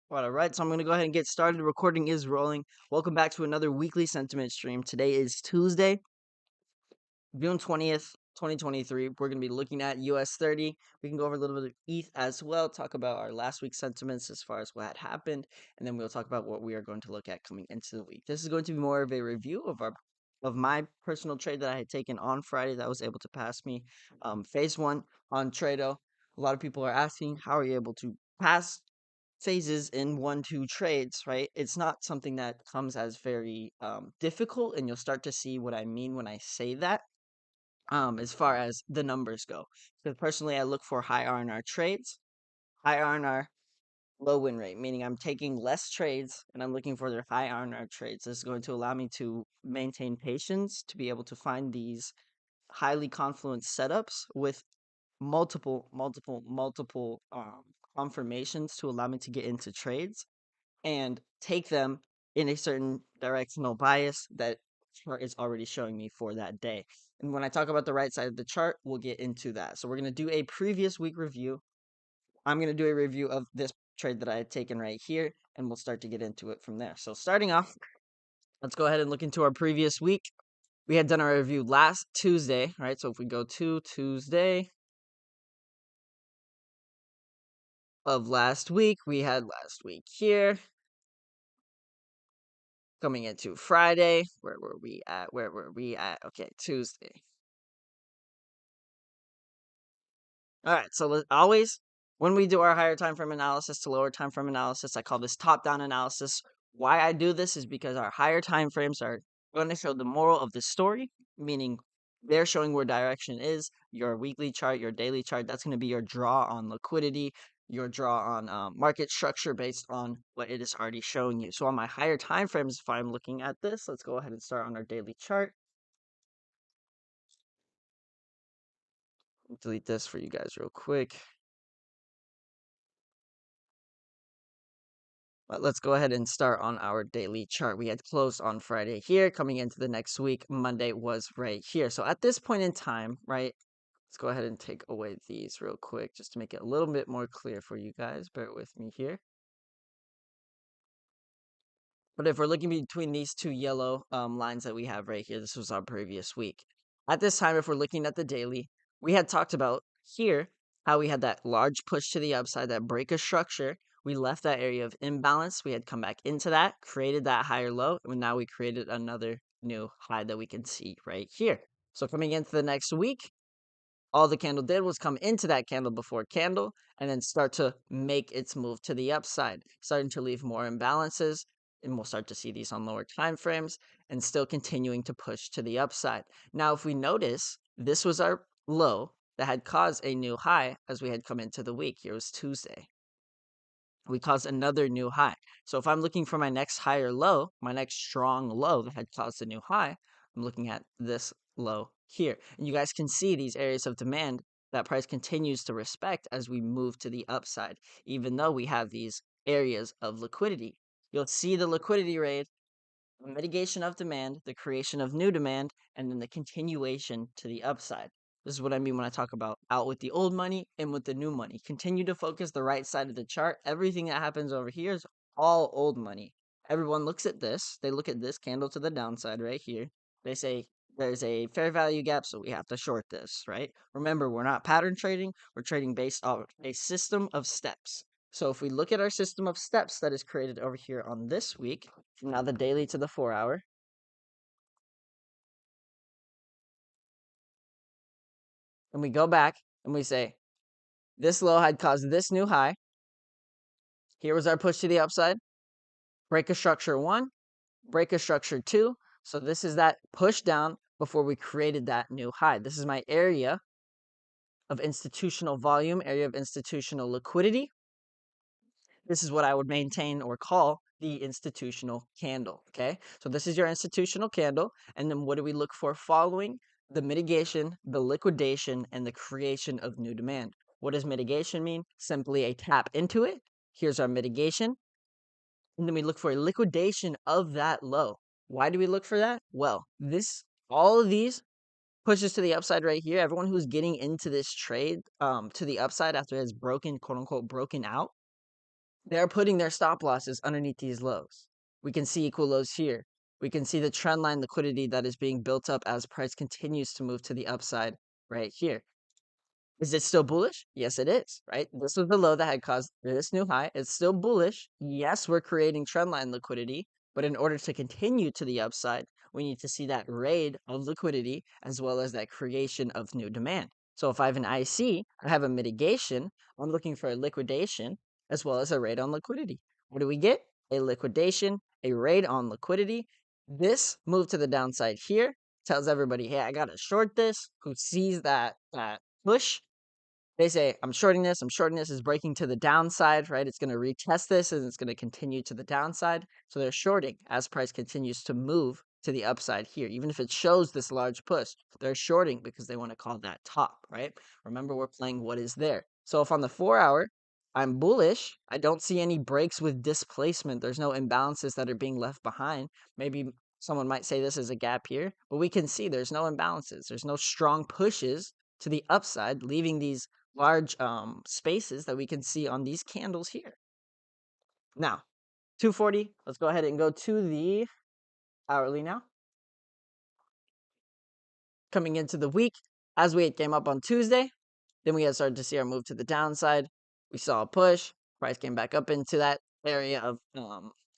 All right, so I'm going to go ahead and get started. The recording is rolling. Welcome back to another weekly sentiment stream. Today is Tuesday, June 20th, 2023. We're going to be looking at US 30. We can go over a little bit of ETH as well, talk about our last week's sentiments as far as what had happened, and then we'll talk about what we are going to look at coming into the week. This is going to be more of a review of my personal trade that I had taken on Friday that was able to pass me phase one on Traddoo. A lot of people are asking, how are you able to pass phases in 1-2 trades, right? It's not something that comes as very difficult, and you'll start to see what I mean when I say that. As far as the numbers go, because personally, I look for high R&R trades, high R&R, low win rate, meaning I'm taking less trades and I'm looking for their high R&R trades. This is going to allow me to maintain patience to be able to find these highly confluent setups with multiple confirmations to allow me to get into trades and take them in a certain directional bias that chart is already showing me for that day. And when I talk about the right side of the chart, we'll get into that. So we're going to do a previous week review. I'm going to do a review of this trade that I had taken right here, and we'll start to get into it from there. So starting off, let's go ahead and look into our previous week. We had done our review last Tuesday, right? So if we go to Tuesday of last week, we had last week here. Coming into Friday, where were we at? Where were we at? Okay, Tuesday. All right, so always when we do our higher time frame analysis to lower time frame analysis, I call this top-down analysis. Why I do this is because our higher time frames are going to show the moral of the story, meaning they're showing where direction is. Your weekly chart, your daily chart, that's going to be your draw on liquidity, your draw on market structure based on what it is already showing you. So on my higher time frames, if I'm looking at this, let's go ahead and start on our daily chart. Delete this for you guys real quick. But let's go ahead and start on our daily chart. We had closed on Friday here. Coming into the next week, Monday was right here. So at this point in time, right, let's go ahead and take away these real quick just to make it a little bit more clear for you guys. Bear with me here. But if we're looking between these two yellow lines that we have right here, this was our previous week. At this time, if we're looking at the daily, we had talked about here how we had that large push to the upside, that break of structure. We left that area of imbalance. We had come back into that, created that higher low, and now we created another new high that we can see right here. So coming into the next week, all the candle did was come into that candle before candle and then start to make its move to the upside, starting to leave more imbalances. And we'll start to see these on lower time frames and still continuing to push to the upside. Now, if we notice, this was our low that had caused a new high as we had come into the week. Here was Tuesday. We caused another new high. So if I'm looking for my next higher low, my next strong low that had caused a new high, I'm looking at this low here. And you guys can see these areas of demand that price continues to respect as we move to the upside, even though we have these areas of liquidity. You'll see the liquidity rate, the mitigation of demand, the creation of new demand, and then the continuation to the upside. This is what I mean when I talk about out with the old money, in with the new money. Continue to focus the right side of the chart. Everything that happens over here is all old money. Everyone looks at this. They look at this candle to the downside right here. They say there's a fair value gap, so we have to short this, right? Remember, we're not pattern trading. We're trading based off a system of steps. So if we look at our system of steps that is created over here on this week, from now the daily to the 4-hour, and we go back and we say, this low had caused this new high. Here was our push to the upside. Break of structure 1, break of structure 2. So this is that push down before we created that new high. This is my area of institutional volume, area of institutional liquidity. This is what I would maintain or call the institutional candle, okay? So this is your institutional candle, and then what do we look for following? The mitigation, the liquidation, and the creation of new demand. What does mitigation mean? Simply a tap into it. Here's our mitigation. And then we look for a liquidation of that low. Why do we look for that? Well, all of these pushes to the upside right here. Everyone who's getting into this trade to the upside after it has broken, quote unquote, broken out, They're putting their stop losses underneath these lows. We can see equal lows here. We can see the trend line liquidity that is being built up as price continues to move to the upside right here. Is it still bullish? Yes, it is, right? This was the low that had caused this new high. It's still bullish. Yes, we're creating trendline liquidity, but in order to continue to the upside, we need to see that raid of liquidity as well as that creation of new demand. So if I have an IC, I have a mitigation. I'm looking for a liquidation as well as a raid on liquidity. What do we get? A liquidation, a raid on liquidity. This move to the downside here tells everybody, hey, I gotta short this. Who sees that push? They say, I'm shorting this, is breaking to the downside, right? It's going to retest this and it's going to continue to the downside. So they're shorting as price continues to move to the upside here. Even if it shows this large push, they're shorting because they want to call that top, right? Remember, we're playing what is there. So if on the 4 hour, I'm bullish, I don't see any breaks with displacement. There's no imbalances that are being left behind. Maybe someone might say this is a gap here, but we can see there's no imbalances. There's no strong pushes to the upside, leaving these large spaces that we can see on these candles here. Now, 240, let's go ahead and go to the hourly now. Coming into the week, as we came up on Tuesday, then we had started to see our move to the downside. We saw a push, price came back up into that area of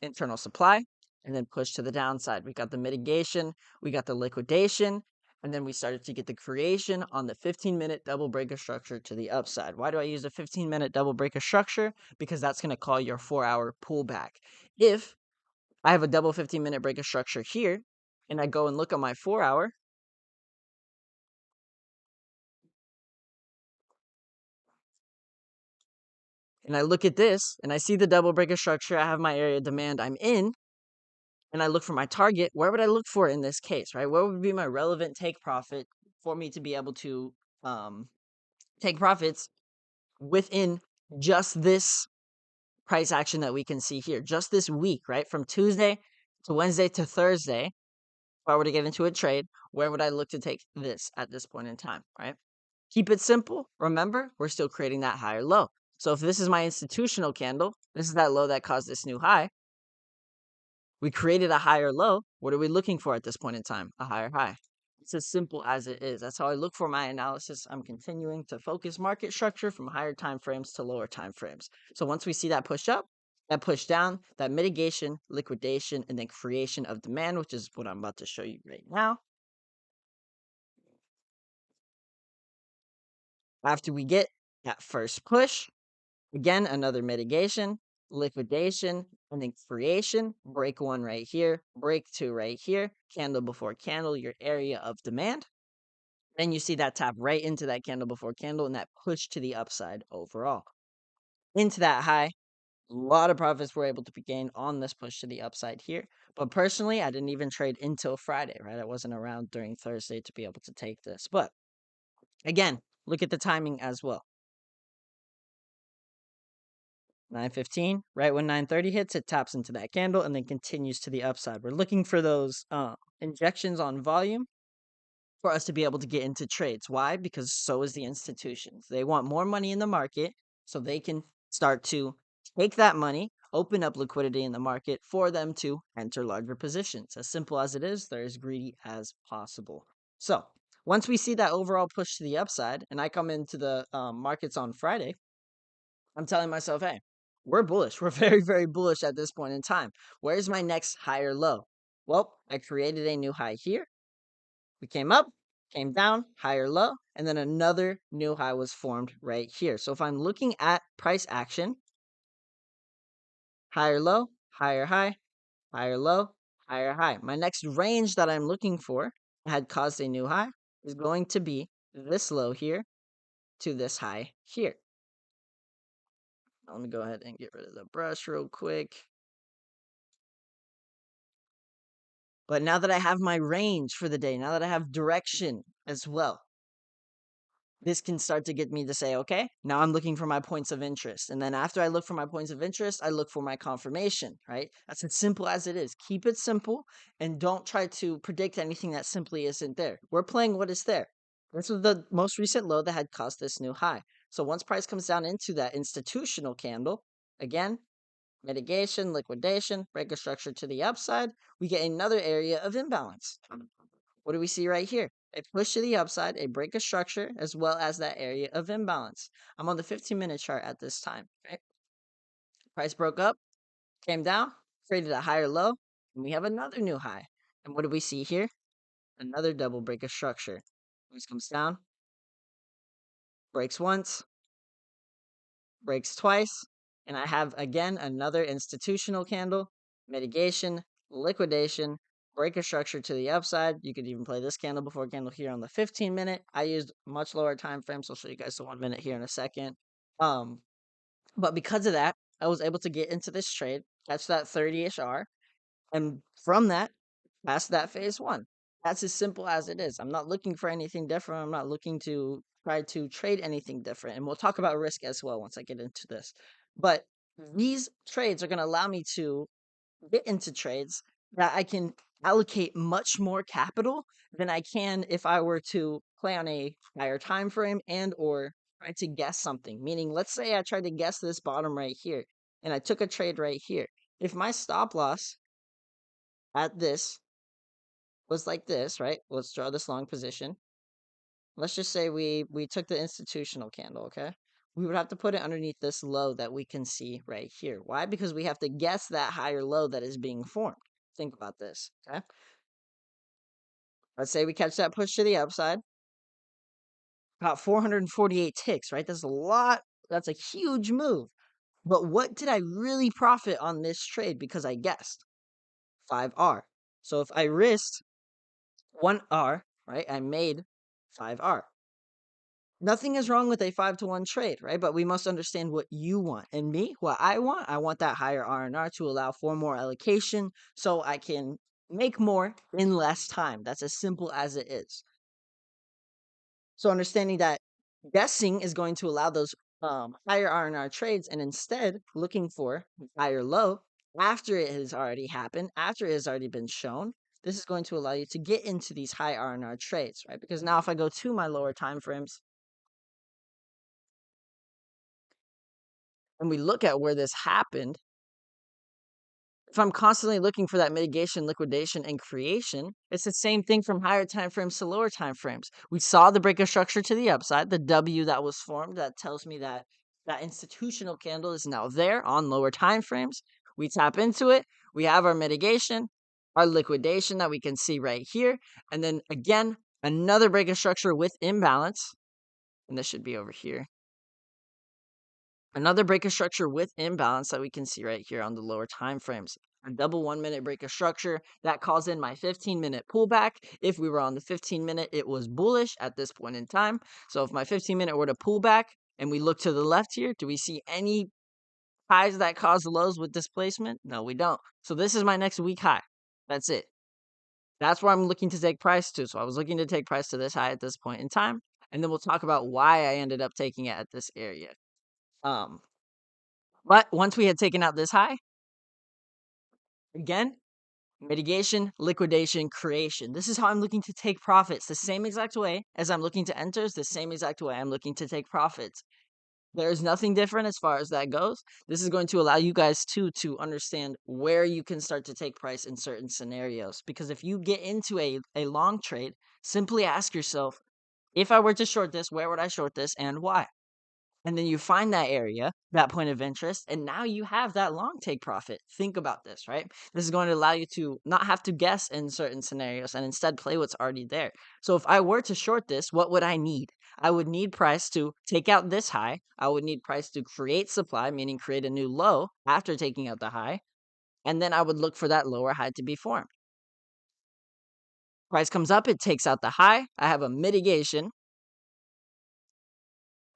internal supply, and then pushed to the downside. We got the mitigation, we got the liquidation, and then we started to get the creation on the 15-minute double breaker structure to the upside. Why do I use a 15-minute double breaker structure? Because that's going to call your 4-hour pullback. If I have a double 15-minute breaker structure here, and I go and look at my 4-hour, and I look at this, and I see the double breaker structure, I have my area of demand I'm in, and I look for my target, where would I look for in this case, right? What would be my relevant take profit for me to be able to take profits within just this price action that we can see here, just this week, right? From Tuesday to Wednesday to Thursday, if I were to get into a trade, where would I look to take this at this point in time, right? Keep it simple. Remember, we're still creating that higher low. So if this is my institutional candle, this is that low that caused this new high. We created a higher low. What are we looking for at this point in time? A higher high. It's as simple as it is. That's how I look for my analysis. I'm continuing to focus market structure from higher time frames to lower time frames. So once we see that push up, that push down, that mitigation, liquidation, and then creation of demand, which is what I'm about to show you right now. After we get that first push, again, another mitigation, liquidation, and then creation. Break one right here, break two right here, candle before candle, your area of demand. Then you see that tap right into that candle before candle and that push to the upside overall. Into that high, a lot of profits were able to be gained on this push to the upside here. But personally, I didn't even trade until Friday, right? I wasn't around during Thursday to be able to take this. But again, look at the timing as well. 9:15, right when 9:30 hits, it taps into that candle and then continues to the upside. We're looking for those injections on volume for us to be able to get into trades. Why? Because so is the institutions. They want more money in the market so they can start to take that money, open up liquidity in the market for them to enter larger positions. As simple as it is, they're as greedy as possible. So once we see that overall push to the upside, and I come into the markets on Friday, I'm telling myself, hey, we're bullish. We're very, very bullish at this point in time. Where's my next higher low? Well, I created a new high here. We came up, came down, higher low, and then another new high was formed right here. So if I'm looking at price action, higher low, higher high, higher low, higher high. My next range that I'm looking for had caused a new high is going to be this low here to this high here. Let me go ahead and get rid of the brush real quick. But now that I have my range for the day, now that I have direction as well, this can start to get me to say, okay, now I'm looking for my points of interest. And then after I look for my points of interest, I look for my confirmation, right? That's as simple as it is. Keep it simple and don't try to predict anything that simply isn't there. We're playing what is there. This was the most recent low that had caused this new high. So once price comes down into that institutional candle, again, mitigation, liquidation, break a structure to the upside, we get another area of imbalance. What do we see right here? A push to the upside, a break of structure, as well as that area of imbalance. I'm on the 15-minute chart at this time. Right? Price broke up, came down, created a higher low, and we have another new high. And what do we see here? Another double break of structure. Price comes down, breaks once, breaks twice, and I have again another institutional candle, mitigation, liquidation, break a structure to the upside. You could even play this candle before candle here on the 15-minute. I used much lower time frames. I'll show you guys the 1 minute here in a second. But because of that, I was able to get into this trade, catch that 30-ish R, and from that, pass that phase one. That's as simple as it is. I'm not looking for anything different. I'm not looking to try to trade anything different. And we'll talk about risk as well once I get into this. But these trades are going to allow me to get into trades that I can allocate much more capital than I can if I were to play on a higher time frame and or try to guess something. Meaning, let's say I tried to guess this bottom right here and I took a trade right here. If my stop loss at this was like this, right? Let's draw this long position. Let's just say we took the institutional candle, okay? We would have to put it underneath this low that we can see right here. Why? Because we have to guess that higher low that is being formed. Think about this, okay? Let's say we catch that push to the upside. About 448 ticks, right? That's a lot. That's a huge move. But what did I really profit on this trade because I guessed? 5R. So if I risked 1R, right, I made 5R. Nothing is wrong with a 5-to-1 trade, right? But we must understand what you want. And me, what I want that higher R&R to allow for more allocation so I can make more in less time. That's as simple as it is. So understanding that guessing is going to allow those higher R&R trades, and instead looking for higher low after it has already happened, after it has already been shown, this is going to allow you to get into these high R&R trades, right? Because now if I go to my lower time frames, and we look at where this happened, if I'm constantly looking for that mitigation, liquidation, and creation, it's the same thing from higher time frames to lower time frames. We saw the break of structure to the upside, the W that was formed that tells me that that institutional candle is now there on lower time frames. We tap into it. We have our mitigation, our liquidation that we can see right here. And then again, another break of structure with imbalance. And this should be over here. Another break of structure with imbalance that we can see right here on the lower time frames. A double 1 minute break of structure that calls in my 15-minute pullback. If we were on the 15-minute, it was bullish at this point in time. So if my 15-minute were to pull back and we look to the left here, do we see any highs that cause lows with displacement? No, we don't. So this is my next week high. That's it. That's where I'm looking to take price to. So I was looking to take price to this high at this point in time. And then we'll talk about why I ended up taking it at this area. But once we had taken out this high, again, mitigation, liquidation, creation. This is how I'm looking to take profits. The same exact way as I'm looking to enter is the same exact way I'm looking to take profits. There is nothing different as far as that goes. This is going to allow you guys too to understand where you can start to take price in certain scenarios. Because if you get into a long trade, simply ask yourself, if I were to short this, where would I short this and why? And then you find that area, that point of interest, and now you have that long take profit. Think about this, right? This is going to allow you to not have to guess in certain scenarios and instead play what's already there. So if I were to short this, what would I need? I would need price to take out this high. I would need price to create supply, meaning create a new low after taking out the high. And then I would look for that lower high to be formed. Price comes up, it takes out the high. I have a mitigation.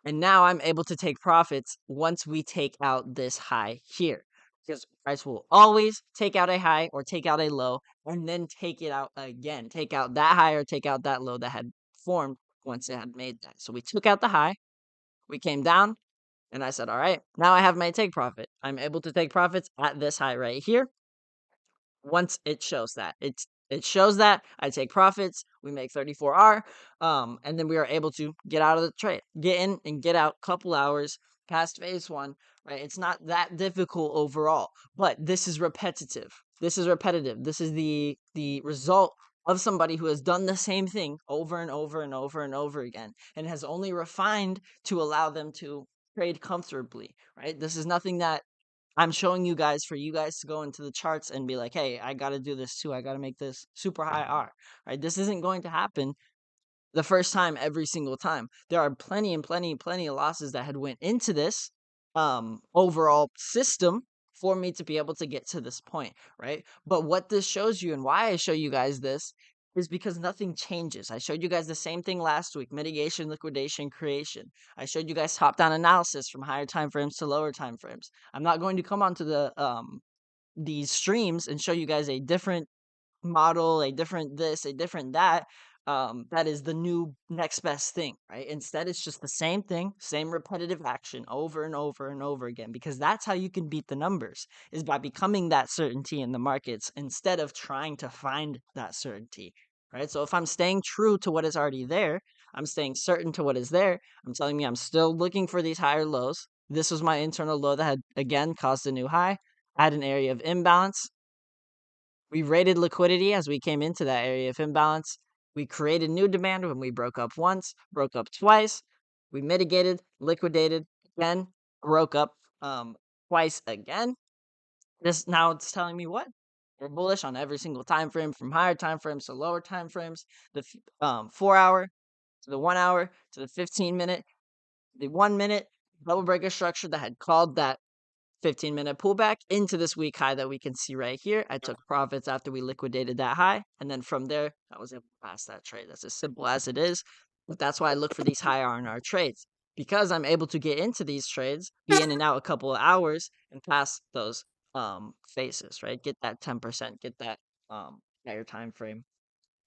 And now I'm able to take profits once we take out this high here. Because price will always take out a high or take out a low and then take it out again. Take out that high or take out that low that had formed once it had made that. So we took out the high, we came down, and I said, all right, now I have my take profit. I'm able to take profits at this high right here. Once it shows that it shows that I take profits, we make 34R, and then we are able to get out of the trade, get in and get out couple hours past phase one, right? It's not that difficult overall, but this is repetitive. This is repetitive. This is the result of somebody who has done the same thing over and over and over and over again and has only refined to allow them to trade comfortably, right? This is nothing that I'm showing you guys for you guys to go into the charts and be like, hey, I got to do this too. I got to make this super high R, right? This isn't going to happen the first time every single time. There are plenty and plenty and plenty of losses that had went into this overall system for me to be able to get to this point, right? But what this shows you and why I show you guys this is because nothing changes. I showed you guys the same thing last week: mitigation, liquidation, creation. I showed you guys top down analysis from higher time frames to lower time frames. I'm not going to come onto these streams and show you guys a different model, a different this, a different that. That is the new next best thing, right? Instead, it's just the same thing, same repetitive action over and over and over again, because that's how you can beat the numbers, is by becoming that certainty in the markets instead of trying to find that certainty, right? So if I'm staying true to what is already there, I'm staying certain to what is there, I'm telling me I'm still looking for these higher lows. This was my internal low that had, again, caused a new high. I had an area of imbalance. We rated liquidity as we came into that area of imbalance. We created new demand when we broke up once, broke up twice. We mitigated, liquidated again, broke up twice again. This now it's telling me what? We're bullish on every single time frame, from higher time frames to lower time frames. The 4 hour to the 1 hour to the 15 minute, the 1 minute double breaker structure that had called that 15-minute pullback into this weak high that we can see right here. I took profits after we liquidated that high. And then from there, I was able to pass that trade. That's as simple as it is. But that's why I look for these high R&R trades, because I'm able to get into these trades, be in and out a couple of hours, and pass those phases, right? Get that 10%, get that higher time frame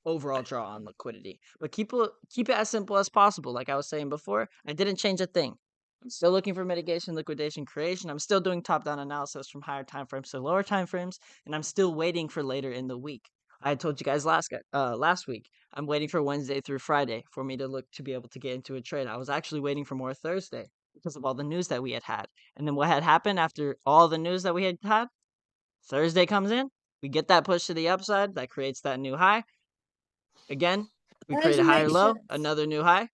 overall draw on liquidity. But keep it as simple as possible. Like I was saying before, I didn't change a thing. I'm still looking for mitigation, liquidation, creation. I'm still doing top-down analysis from higher time frames to lower time frames, and I'm still waiting for later in the week. I told you guys last week, I'm waiting for Wednesday through Friday for me to look to be able to get into a trade. I was actually waiting for more Thursday because of all the news that we had had. And then what had happened after all the news that we had had? Thursday comes in, we get that push to the upside that creates that new high. Again, we create a higher low, Congratulations. another new high.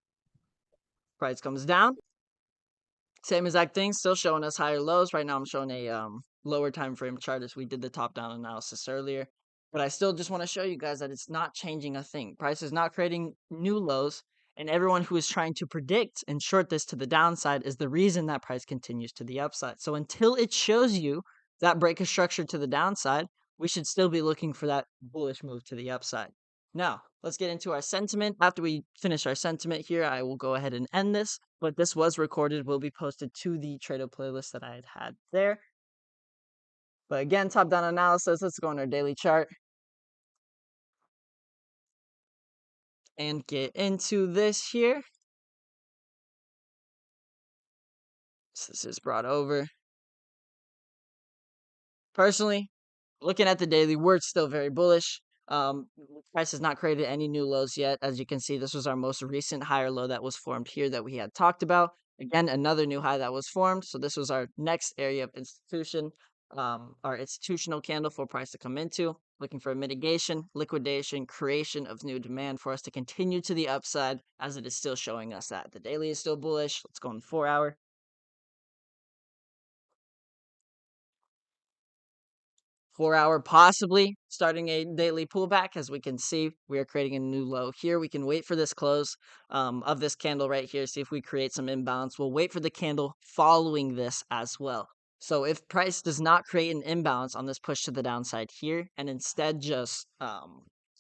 Price comes down. Same exact thing, still showing us higher lows. Right now I'm showing a lower time frame chart as we did the top down analysis earlier. But I still just want to show you guys that it's not changing a thing. Price is not creating new lows, and everyone who is trying to predict and short this to the downside is the reason that price continues to the upside. So until it shows you that break of structure to the downside, we should still be looking for that bullish move to the upside. Now, let's get into our sentiment. After we finish our sentiment here, I will go ahead and end this. But this was recorded, will be posted to the Traddoo playlist that I had there. But again, top-down analysis, let's go on our daily chart and get into this here. So this is brought over. Personally, looking at the daily, we're still very bullish. Price has not created any new lows yet. As you can see, this was our most recent higher low that was formed here that we had talked about. Again, another new high that was formed. So this was our next area of institution, our institutional candle for price to come into. Looking for a mitigation, liquidation, creation of new demand for us to continue to the upside, as it is still showing us that. The daily is still bullish. Let's go on 4 hour. 4 hour, possibly starting a daily pullback. As we can see, we are creating a new low here. We can wait for this close of this candle right here, see if we create some imbalance. We'll wait for the candle following this as well. So if price does not create an imbalance on this push to the downside here, and instead just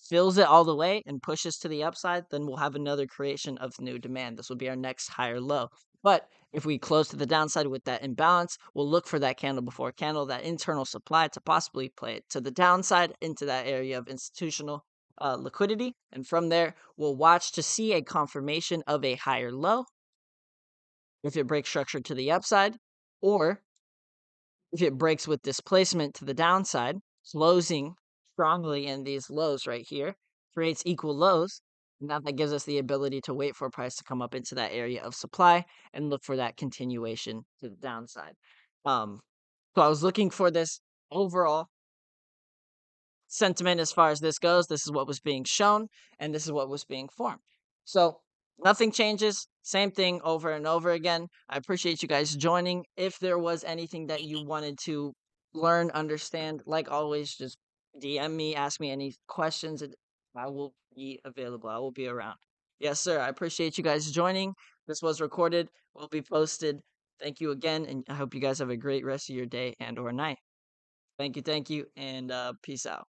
fills it all the way and pushes to the upside, then we'll have another creation of new demand. This will be our next higher low. But if we close to the downside with that imbalance, we'll look for that candle before candle, that internal supply, to possibly play it to the downside into that area of institutional liquidity. And from there, we'll watch to see a confirmation of a higher low if it breaks structure to the upside, or if it breaks with displacement to the downside, closing strongly in these lows right here, creates equal lows, Now that gives us the ability to wait for a price to come up into that area of supply and look for that continuation to the downside. Um, so I was looking for this overall sentiment as far as this goes. This is what was being shown, and this is what was being formed. So nothing changes, same thing over and over again. I appreciate you guys joining. If there was anything that you wanted to learn, understand, like always, just DM me, ask me any questions, and I will be available. I will be around. Yes, sir. I appreciate you guys joining. This was recorded, will be posted. Thank you again, and I hope you guys have a great rest of your day and or night. Thank you, and peace out.